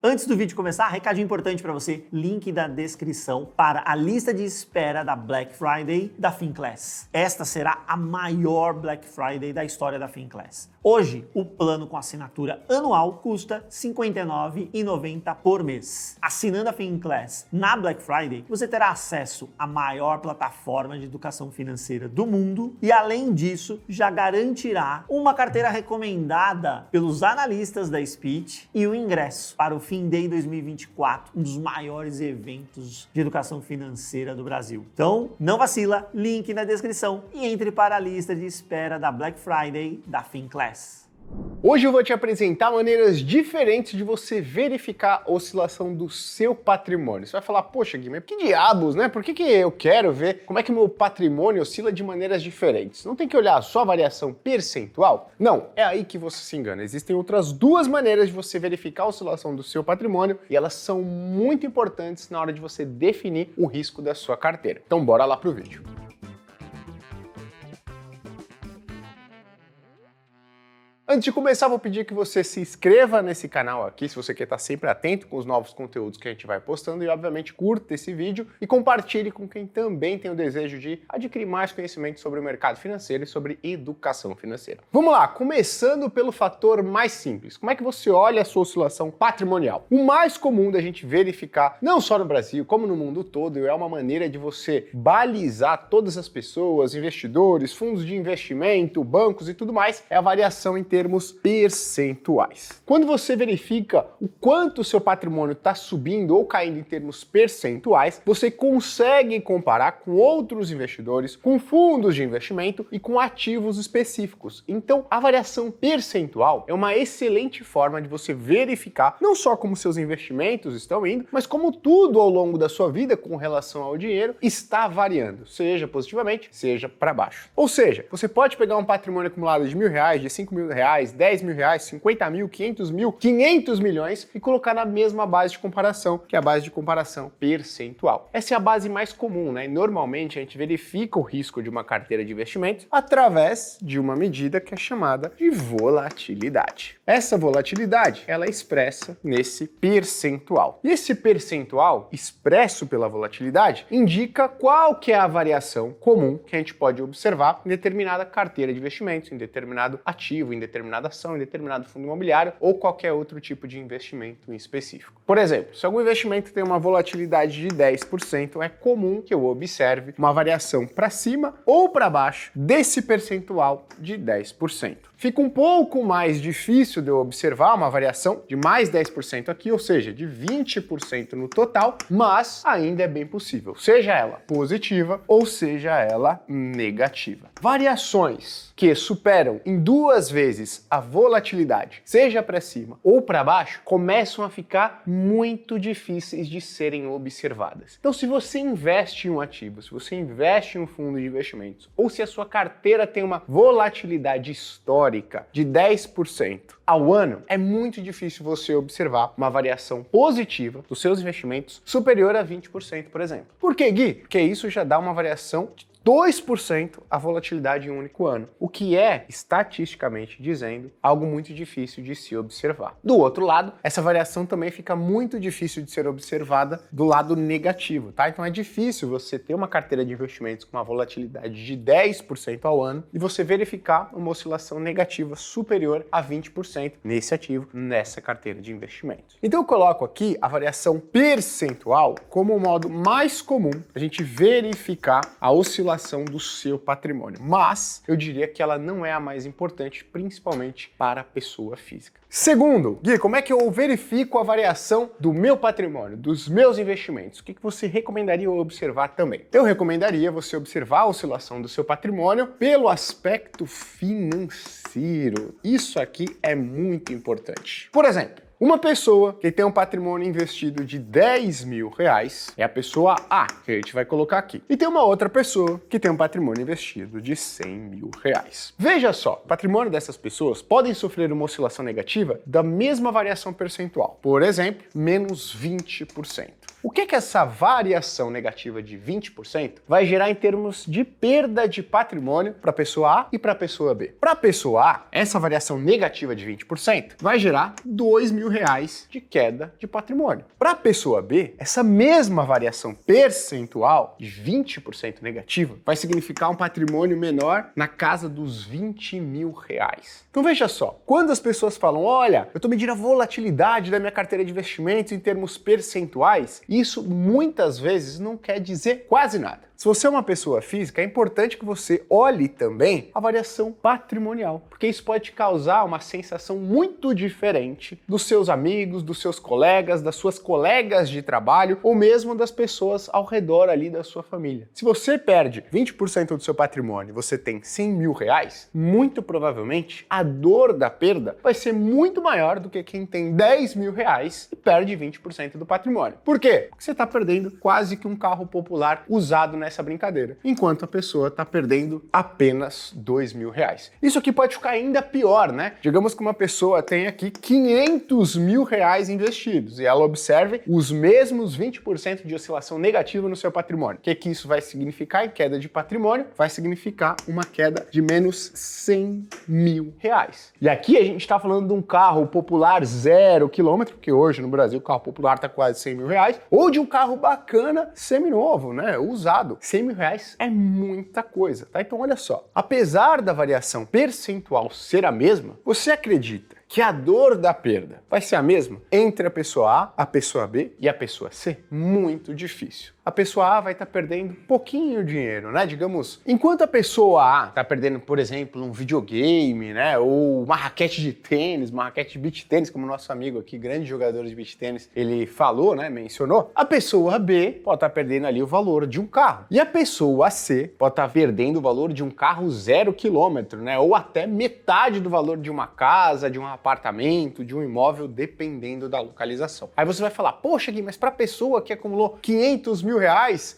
Antes do vídeo começar, recadinho importante para você, link da descrição para a lista de espera da Black Friday da Finclass. Esta será a maior Black Friday da história da Finclass. Hoje, o plano com assinatura anual custa R$ 59,90 por mês. Assinando a Finclass na Black Friday, você terá acesso à maior plataforma de educação financeira do mundo e, além disso, já garantirá uma carteira recomendada pelos analistas da Speech e o ingresso para o FinDay 2024, um dos maiores eventos de educação financeira do Brasil. Então, não vacila, link na descrição e entre para a lista de espera da Black Friday da Finclass. Hoje eu vou te apresentar maneiras diferentes de você verificar a oscilação do seu patrimônio. Você vai falar, poxa Gui, mas que diabos, né? Por que eu quero ver como é que o meu patrimônio oscila de maneiras diferentes? Não tem que olhar só a variação percentual? Não, é aí que você se engana. Existem outras duas maneiras de você verificar a oscilação do seu patrimônio e elas são muito importantes na hora de você definir o risco da sua carteira. Então bora lá pro vídeo. Antes de começar, vou pedir que você se inscreva nesse canal aqui, se você quer estar sempre atento com os novos conteúdos que a gente vai postando e, obviamente, curta esse vídeo e compartilhe com quem também tem o desejo de adquirir mais conhecimento sobre o mercado financeiro e sobre educação financeira. Vamos lá, começando pelo fator mais simples. Como é que você olha a sua oscilação patrimonial? O mais comum da gente verificar, não só no Brasil, como no mundo todo, é uma maneira de você balizar todas as pessoas, investidores, fundos de investimento, bancos e tudo mais, é a variação em termos percentuais. Quando você verifica o quanto o seu patrimônio está subindo ou caindo em termos percentuais, você consegue comparar com outros investidores, com fundos de investimento e com ativos específicos. Então, a variação percentual é uma excelente forma de você verificar não só como seus investimentos estão indo, mas como tudo ao longo da sua vida com relação ao dinheiro está variando, seja positivamente, seja para baixo. Ou seja, você pode pegar um patrimônio acumulado de R$1.000, de R$5.000, R$10.000, 50 mil, 500 mil, 500 milhões e colocar na mesma base de comparação, que é a base de comparação percentual. Essa é a base mais comum, né? E normalmente a gente verifica o risco de uma carteira de investimentos através de uma medida que é chamada de volatilidade. Essa volatilidade, ela é expressa nesse percentual. E esse percentual, expresso pela volatilidade, indica qual que é a variação comum que a gente pode observar em determinada carteira de investimentos, em determinado ativo, em determinada ação, em determinado fundo imobiliário ou qualquer outro tipo de investimento em específico. Por exemplo, se algum investimento tem uma volatilidade de 10%, é comum que eu observe uma variação para cima ou para baixo desse percentual de 10%. Fica um pouco mais difícil de eu observar uma variação de mais 10% aqui, ou seja, de 20% no total, mas ainda é bem possível, seja ela positiva ou seja ela negativa. Variações que superam em 2 vezes a volatilidade, seja para cima ou para baixo, começam a ficar muito difíceis de serem observadas. Então, se você investe em um ativo, se você investe em um fundo de investimentos, ou se a sua carteira tem uma volatilidade histórica de 10% ao ano, é muito difícil você observar uma variação positiva dos seus investimentos superior a 20%, por exemplo. Por quê, Gui? Porque isso já dá uma variação de 2% a volatilidade em um único ano, o que é, estatisticamente dizendo, algo muito difícil de se observar. Do outro lado, essa variação também fica muito difícil de ser observada do lado negativo, tá? Então é difícil você ter uma carteira de investimentos com uma volatilidade de 10% ao ano e você verificar uma oscilação negativa superior a 20% nesse ativo, nessa carteira de investimentos. Então eu coloco aqui a variação percentual como o modo mais comum a gente verificar a oscilação do seu patrimônio, mas eu diria que ela não é a mais importante, principalmente para a pessoa física. Segundo, Gui, como é que eu verifico a variação do meu patrimônio, dos meus investimentos? O que você recomendaria eu observar também? Eu recomendaria você observar a oscilação do seu patrimônio pelo aspecto financeiro. Isso aqui é muito importante. Por exemplo, uma pessoa que tem um patrimônio investido de R$10.000 é a pessoa A, que a gente vai colocar aqui. E tem uma outra pessoa que tem um patrimônio investido de R$100.000. Veja só, o patrimônio dessas pessoas podem sofrer uma oscilação negativa da mesma variação percentual. Por exemplo, menos 20%. O que essa variação negativa de 20% vai gerar em termos de perda de patrimônio para a pessoa A e para a pessoa B? Para a pessoa A, essa variação negativa de 20% vai gerar R$2.000 de queda de patrimônio. Para a pessoa B, essa mesma variação percentual de 20% negativa vai significar um patrimônio menor na casa dos R$20.000. Então veja só, quando as pessoas falam, olha, eu estou medindo a volatilidade da minha carteira de investimentos em termos percentuais, isso muitas vezes não quer dizer quase nada. Se você é uma pessoa física, é importante que você olhe também a variação patrimonial, porque isso pode causar uma sensação muito diferente dos seus amigos, dos seus colegas, das suas colegas de trabalho ou mesmo das pessoas ao redor ali da sua família. Se você perde 20% do seu patrimônio e você tem R$100.000, muito provavelmente a dor da perda vai ser muito maior do que quem tem R$10.000 e perde 20% do patrimônio. Por quê? Porque você está perdendo quase que um carro popular usado nessa brincadeira, enquanto a pessoa está perdendo apenas R$2.000. Isso aqui pode ficar ainda pior, né? Digamos que uma pessoa tem aqui R$500.000 investidos e ela observe os mesmos 20% de oscilação negativa no seu patrimônio. O que isso vai significar em queda de patrimônio? Vai significar uma queda de menos R$100.000. E aqui a gente está falando de um carro popular 0 km, porque hoje no Brasil o carro popular está quase R$100.000, ou de um carro bacana seminovo, né? Usado. R$100.000 é muita coisa, tá? Então olha só, apesar da variação percentual ser a mesma, você acredita que a dor da perda vai ser a mesma entre a pessoa A pessoa B e a pessoa C? Muito difícil. A pessoa A vai estar perdendo pouquinho dinheiro, né? Digamos, enquanto a pessoa A está perdendo, por exemplo, um videogame, né? Ou uma raquete de tênis, uma raquete de beach tênis, como o nosso amigo aqui, grande jogador de beach tênis, ele falou, né? Mencionou. A pessoa B pode estar perdendo ali o valor de um carro. E a pessoa C pode estar perdendo o valor de um carro 0 km, né? Ou até metade do valor de uma casa, de um apartamento, de um imóvel, dependendo da localização. Aí você vai falar, poxa Gui, mas para a pessoa que acumulou R$500.000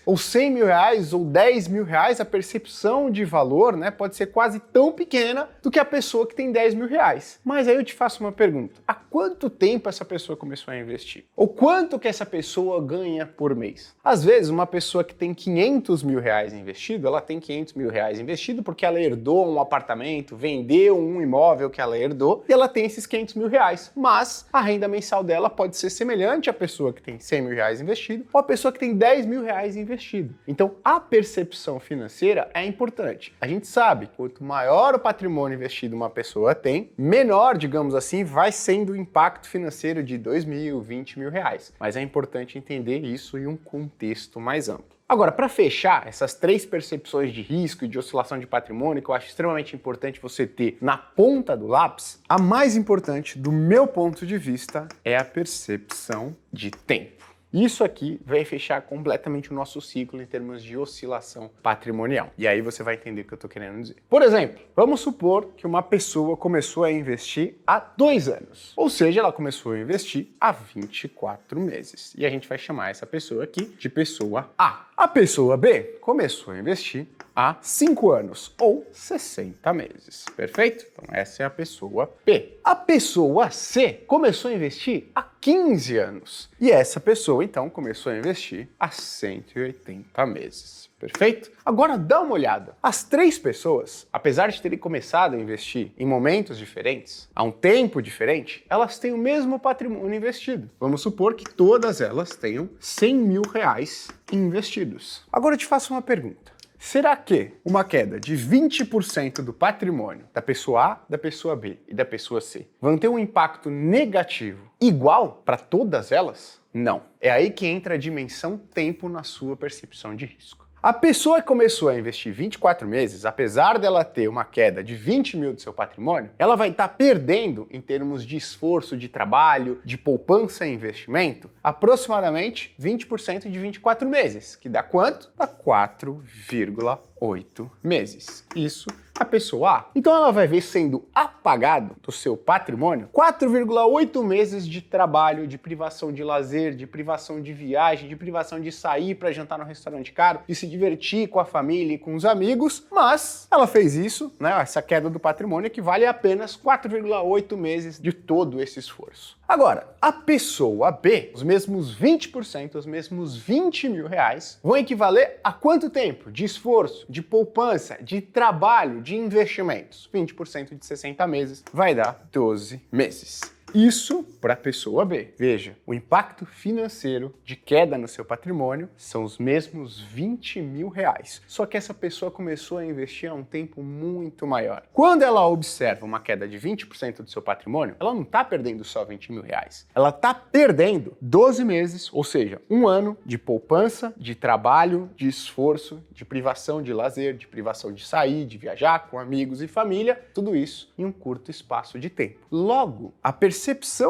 ou R$100.000 ou R$10.000, a percepção de valor, né, pode ser quase tão pequena do que a pessoa que tem R$10.000. Mas aí eu te faço uma pergunta, há quanto tempo essa pessoa começou a investir? Ou quanto que essa pessoa ganha por mês? Às vezes uma pessoa que tem R$500.000 investido, ela tem R$500.000 investido porque ela herdou um apartamento, vendeu um imóvel que ela herdou e ela tem esses R$500.000, mas a renda mensal dela pode ser semelhante à pessoa que tem R$100.000 investido ou à pessoa que tem R$10.000 investido. Então, a percepção financeira é importante. A gente sabe que quanto maior o patrimônio investido uma pessoa tem, menor, digamos assim, vai sendo o impacto financeiro de R$2.000, R$20.000. Mas é importante entender isso em um contexto mais amplo. Agora, para fechar essas três percepções de risco e de oscilação de patrimônio que eu acho extremamente importante você ter na ponta do lápis, a mais importante, do meu ponto de vista, é a percepção de tempo. Isso aqui vai fechar completamente o nosso ciclo em termos de oscilação patrimonial. E aí você vai entender o que eu estou querendo dizer. Por exemplo, vamos supor que uma pessoa começou a investir há 2 anos. Ou seja, ela começou a investir há 24 meses. E a gente vai chamar essa pessoa aqui de pessoa A. A pessoa B começou a investir há 5 anos ou 60 meses. Perfeito? Então essa é a pessoa B. A pessoa C começou a investir há 15 anos. E essa pessoa, então, começou a investir há 180 meses. Perfeito? Agora dá uma olhada. As 3 pessoas, apesar de terem começado a investir em momentos diferentes, a um tempo diferente, elas têm o mesmo patrimônio investido. Vamos supor que todas elas tenham R$100.000 investidos. Agora eu te faço uma pergunta. Será que uma queda de 20% do patrimônio da pessoa A, da pessoa B e da pessoa C vão ter um impacto negativo igual para todas elas? Não. É aí que entra a dimensão tempo na sua percepção de risco. A pessoa que começou a investir 24 meses, apesar dela ter uma queda de 20 mil do seu patrimônio, ela vai estar perdendo, em termos de esforço, de trabalho, de poupança e investimento, aproximadamente 20% de 24 meses, que dá quanto? Dá 4,8 4,8 meses. Isso a pessoa A. Então ela vai ver sendo apagado do seu patrimônio 4,8 meses de trabalho, de privação de lazer, de privação de viagem, de privação de sair para jantar no restaurante caro, de se divertir com a família e com os amigos, mas ela fez isso, né, essa queda do patrimônio equivale a apenas 4,8 meses de todo esse esforço. Agora, a pessoa B, os mesmos 20%, os mesmos 20 mil reais, vão equivaler a quanto tempo de esforço, de poupança, de trabalho, de investimentos? 20% de 60 meses vai dar 12 meses. Isso para a pessoa B. Veja, o impacto financeiro de queda no seu patrimônio são os mesmos 20 mil reais. Só que essa pessoa começou a investir há um tempo muito maior. Quando ela observa uma queda de 20% do seu patrimônio, ela não está perdendo só 20 mil reais. Ela está perdendo 12 meses, ou seja, um ano de poupança, de trabalho, de esforço, de privação de lazer, de privação de sair, de viajar com amigos e família, tudo isso em um curto espaço de tempo. Logo, a percepção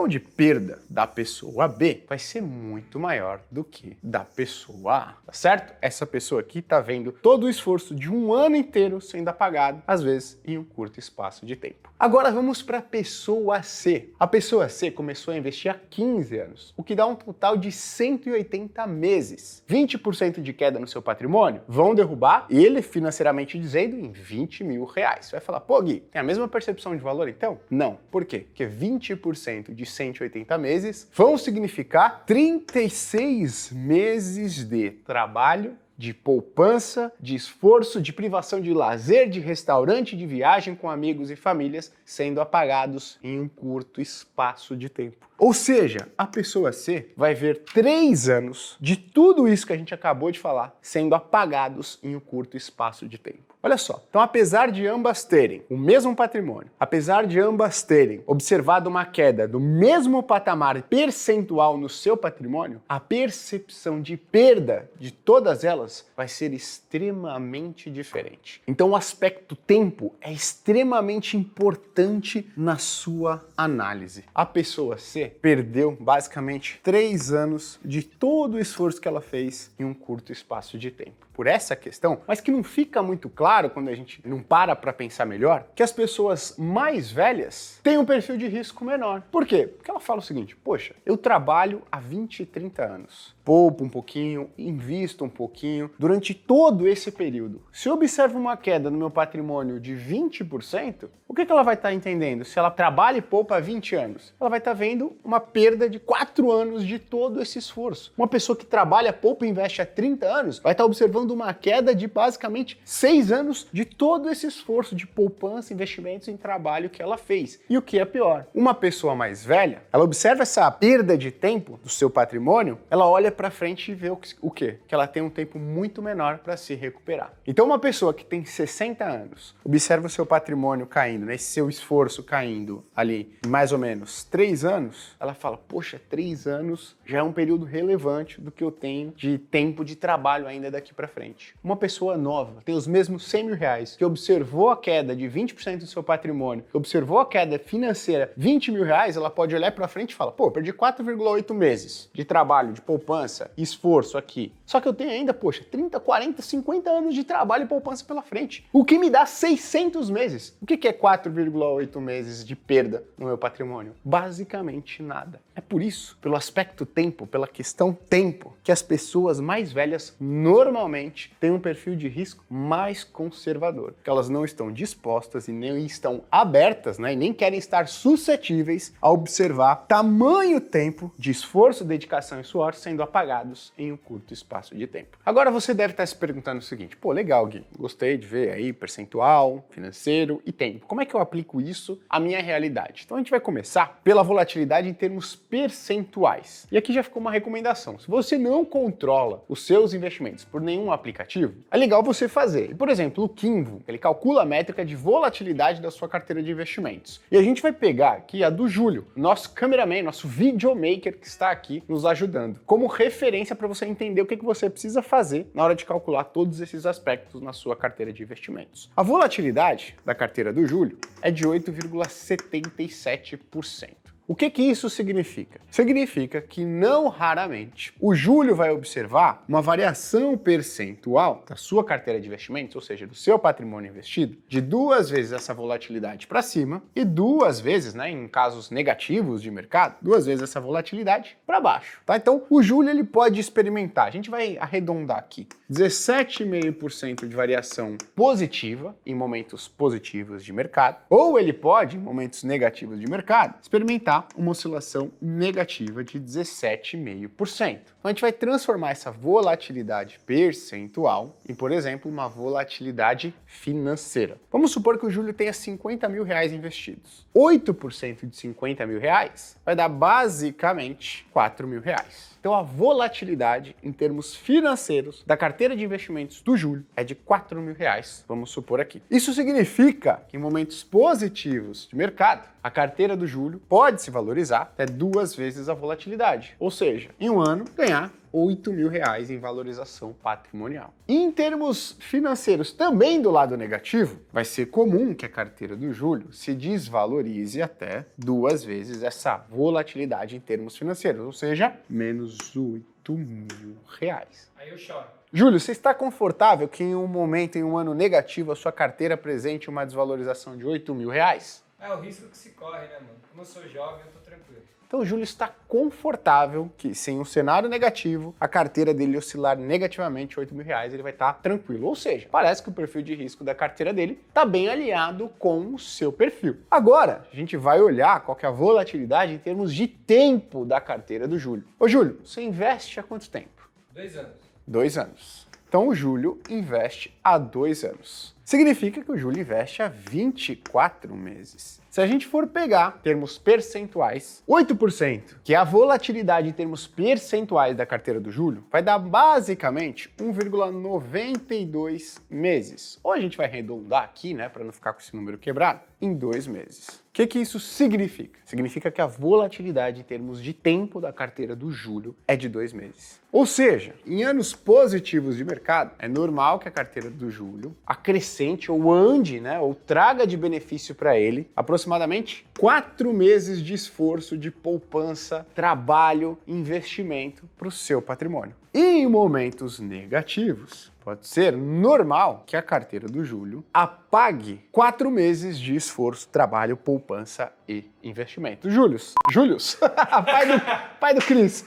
de perda da pessoa B vai ser muito maior do que da pessoa A, tá certo? Essa pessoa aqui tá vendo todo o esforço de um ano inteiro sendo apagado, às vezes em um curto espaço de tempo. Agora vamos para a pessoa C. A pessoa C começou a investir há 15 anos, o que dá um total de 180 meses. 20% de queda no seu patrimônio vão derrubar ele, financeiramente dizendo, em 20 mil reais. Você vai falar, pô Gui, tem a mesma percepção de valor então? Não. Por quê? Porque 20% de 180 meses vão significar 36 meses de trabalho, de poupança, de esforço, de privação de lazer, de restaurante, de viagem com amigos e famílias sendo apagados em um curto espaço de tempo. Ou seja, a pessoa C vai ver 3 anos de tudo isso que a gente acabou de falar sendo apagados em um curto espaço de tempo. Olha só, então apesar de ambas terem o mesmo patrimônio, apesar de ambas terem observado uma queda do mesmo patamar percentual no seu patrimônio, a percepção de perda de todas elas vai ser extremamente diferente. Então o aspecto tempo é extremamente importante na sua análise. A pessoa C perdeu basicamente 3 anos de todo o esforço que ela fez em um curto espaço de tempo. Por essa questão, mas que não fica muito claro quando a gente não para pensar melhor, que as pessoas mais velhas têm um perfil de risco menor. Por quê? Porque ela fala o seguinte, poxa, eu trabalho há 20, 30 anos, poupo um pouquinho, invisto um pouquinho, durante todo esse período. Se eu observo uma queda no meu patrimônio de 20%, o que ela vai estar entendendo? Se ela trabalha e poupa há 20 anos, ela vai estar vendo uma perda de 4 anos de todo esse esforço. Uma pessoa que trabalha, poupa e investe há 30 anos, vai estar observando uma queda de basicamente 6 anos de todo esse esforço de poupança, investimentos em trabalho que ela fez. E o que é pior, uma pessoa mais velha, ela observa essa perda de tempo do seu patrimônio, ela olha para frente e vê o quê? Que ela tem um tempo muito menor para se recuperar. Então uma pessoa que tem 60 anos, observa o seu patrimônio caindo, né, esse seu esforço caindo ali em mais ou menos 3 anos, ela fala, poxa, 3 anos já é um período relevante do que eu tenho de tempo de trabalho ainda daqui para frente. Uma pessoa nova, tem os mesmos 100 mil reais, que observou a queda de 20% do seu patrimônio, que observou a queda financeira 20 mil reais, ela pode olhar para frente e falar, pô, perdi 4,8 meses de trabalho, de poupança, esforço aqui. Só que eu tenho ainda, poxa, 30, 40, 50 anos de trabalho e poupança pela frente. O que me dá 600 meses. O que é 4,8 meses de perda no meu patrimônio? Basicamente nada. É por isso, pelo aspecto tempo, pela questão tempo, que as pessoas mais velhas normalmente têm um perfil de risco mais conservador, que elas não estão dispostas e nem estão abertas, né, e nem querem estar suscetíveis a observar tamanho tempo de esforço, dedicação e suor sendo apagados em um curto espaço de tempo. Agora você deve estar se perguntando o seguinte, pô, legal, Gui, gostei de ver aí percentual, financeiro e tempo. Como é que eu aplico isso à minha realidade? Então a gente vai começar pela volatilidade em termos percentuais. E aqui já ficou uma recomendação. Se você não controla os seus investimentos por nenhum aplicativo, é legal você fazer. Por exemplo, o Kinvo, ele calcula a métrica de volatilidade da sua carteira de investimentos. E a gente vai pegar aqui a do Júlio, nosso cameraman, nosso videomaker que está aqui nos ajudando, como referência para você entender o que você precisa fazer na hora de calcular todos esses aspectos na sua carteira de investimentos. A volatilidade da carteira do Júlio é de 8,77%. O que isso significa? Significa que não raramente o Júlio vai observar uma variação percentual da sua carteira de investimentos, ou seja, do seu patrimônio investido, de 2 vezes essa volatilidade para cima e 2 vezes, né, em casos negativos de mercado, 2 vezes essa volatilidade para baixo, tá? Então, o Júlio ele pode experimentar, a gente vai arredondar aqui, 17,5% de variação positiva em momentos positivos de mercado, ou ele pode, em momentos negativos de mercado, experimentar uma oscilação negativa de 17,5%. Então, a gente vai transformar essa volatilidade percentual em, por exemplo, uma volatilidade financeira. Vamos supor que o Júlio tenha 50 mil reais investidos. 8% de 50 mil reais vai dar basicamente 4 mil reais. Então a volatilidade em termos financeiros da carteira de investimentos do Júlio é de 4 mil reais, vamos supor aqui. Isso significa que em momentos positivos de mercado, a carteira do Júlio pode se valorizar até 2 vezes a volatilidade. Ou seja, em um ano, ganhar 8 mil reais em valorização patrimonial. E em termos financeiros, também do lado negativo, vai ser comum que a carteira do Júlio se desvalorize até 2 vezes essa volatilidade em termos financeiros, ou seja, menos 8 mil reais. Aí eu choro. Júlio, você está confortável que em um momento, em um ano negativo, a sua carteira apresente uma desvalorização de 8 mil reais? É o risco que se corre, né, mano? Como eu sou jovem, eu tô tranquilo. Então o Júlio está confortável que, sem um cenário negativo, a carteira dele oscilar negativamente 8 mil reais, ele vai estar tranquilo. Ou seja, parece que o perfil de risco da carteira dele está bem alinhado com o seu perfil. Agora, a gente vai olhar qual que é a volatilidade em termos de tempo da carteira do Júlio. Ô Júlio, você investe há quanto tempo? 2 anos. 2 anos. Então o Júlio investe há 2 anos. Significa que o Júlio investe há 24 meses. Se a gente for pegar termos percentuais, 8%, que é a volatilidade em termos percentuais da carteira do Júlio, vai dar basicamente 1,92 meses. Ou a gente vai arredondar aqui, né, para não ficar com esse número quebrado, em 2 meses. O que isso significa? Significa que a volatilidade em termos de tempo da carteira do Júlio é de 2 meses. Ou seja, em anos positivos de mercado, é normal que a carteira do Júlio acrescente ou ande, né, ou traga de benefício para ele aproximadamente 4 meses de esforço, de poupança, trabalho, investimento para o seu patrimônio. E em momentos negativos, pode ser normal que a carteira do Júlio apague 4 meses de esforço, trabalho, poupança e investimento. Július, pai do Cris.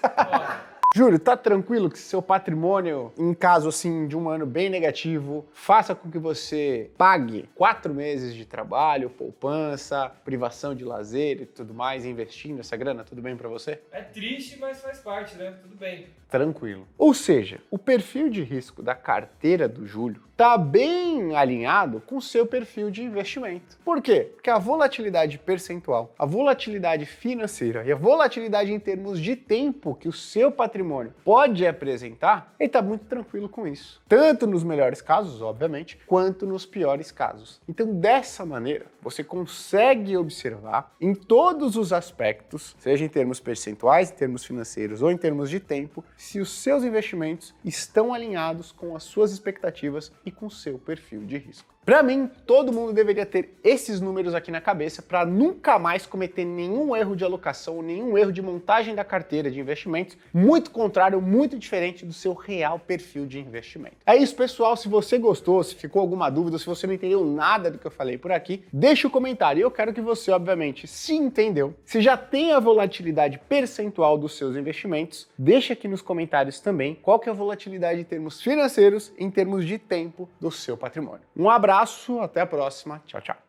Júlio, tá tranquilo que seu patrimônio, em caso assim de um ano bem negativo, faça com que você pague 4 meses de trabalho, poupança, privação de lazer e tudo mais, investindo essa grana, tudo bem pra você? É triste, mas faz parte, né? Tudo bem. Tranquilo. Ou seja, o perfil de risco da carteira do Júlio está bem alinhado com o seu perfil de investimento. Por quê? Porque a volatilidade percentual, a volatilidade financeira e a volatilidade em termos de tempo que o seu patrimônio pode apresentar, ele está muito tranquilo com isso. Tanto nos melhores casos, obviamente, quanto nos piores casos. Então, dessa maneira, você consegue observar em todos os aspectos, seja em termos percentuais, em termos financeiros ou em termos de tempo, se os seus investimentos estão alinhados com as suas expectativas e com o seu perfil de risco. Para mim, todo mundo deveria ter esses números aqui na cabeça para nunca mais cometer nenhum erro de alocação, nenhum erro de montagem da carteira de investimentos, muito contrário, muito diferente do seu real perfil de investimento. É isso, pessoal. Se você gostou, se ficou alguma dúvida, se você não entendeu nada do que eu falei por aqui, deixa o comentário. Eu quero que você, obviamente, se entendeu, se já tem a volatilidade percentual dos seus investimentos, deixa aqui nos comentários também qual que é a volatilidade em termos financeiros, em termos de tempo do seu patrimônio. Um abraço, até a próxima. Tchau, tchau.